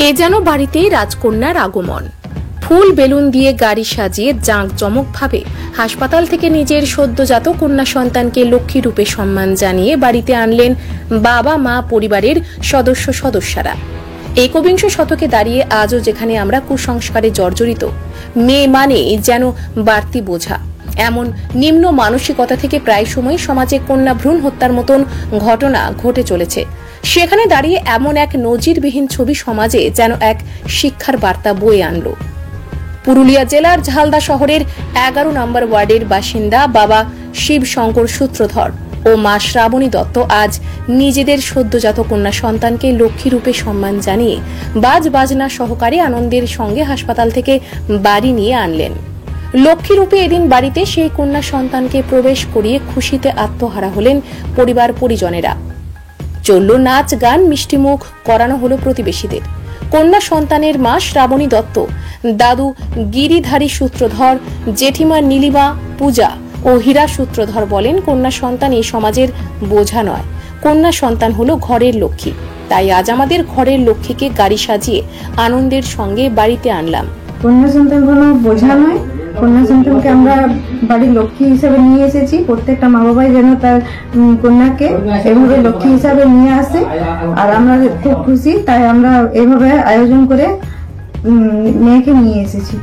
এ যেন বাড়িতেই রাজকন্যার আগমন। ফুল বেলুন দিয়ে গাড়ি সাজিয়ে জাঁকজমকভাবে হাসপাতাল থেকে নিজের সদ্যজাত কন্যা সন্তানকে লক্ষ্মী রূপে সম্মান জানিয়ে বাড়িতে আনলেন বাবা মা পরিবারের সদস্যরা। একবিংশ শতকে দাঁড়িয়ে আজও যেখানে আমরা কুসংস্কারে জর্জরিত, মেয়ে মানে যেন বাড়তি বোঝা, এমন নিম্ন মানসিকতা থেকে প্রায় সময় সমাজে কন্যা ভ্রূণ হত্যার মতন ঘটনা ঘটে চলেছে, সেখানে দাঁড়িয়ে এমন এক নজিরবিহীন ছবি সমাজে যেন এক শিক্ষার বার্তা বয়ে আনলো। পুরুলিয়া জেলার ঝালদা শহরের 11 নম্বর ওয়ার্ডের বাসিন্দা বাবা শিব শঙ্কর সূত্রধর ও মা শ্রাবণী দত্ত আজ নিজেদের সদ্যজাত কন্যা সন্তানকে লক্ষ্মী রূপে সম্মান জানিয়ে বাজনা সহকারে আনন্দের সঙ্গে হাসপাতাল থেকে বাড়ি নিয়ে আনলেন। লক্ষ্মী রূপে এদিন বাড়িতে সেই কন্যা সন্তানকে প্রবেশ করিয়ে খুশিতে আত্মহারা হলেন পরিবার পরিজনেরা। চলল নাচ গান, মিষ্টিমুখ করানো হলো প্রতিবেশীদের। কন্যা সন্তানের মা শ্রাবণী দত্ত, দাদু গিরিধারী সূত্রধর, জেঠিমা নীলিমা পূজা ও হীরা সূত্রধর বলেন, কন্যা সন্তান এই সমাজের বোঝা নয়, কন্যা সন্তান হলো ঘরের লক্ষ্মী। তাই আজ আমাদের ঘরের লক্ষ্মীকে গাড়ি সাজিয়ে আনন্দের সঙ্গে বাড়িতে আনলাম। কন্যা সন্তান কোনো বোঝা নয়, কন্যা সন্তানকে আমরা বাড়ির লক্ষ্মী হিসেবে নিয়ে এসেছি। প্রত্যেকটা মা বাবাই যেন তার কন্যাকে এভাবে লক্ষ্মী হিসাবে নিয়ে আসে, আর আমরা খুব খুশি। তাই আমরা এভাবে আয়োজন করে মেয়েকে নিয়ে এসেছি।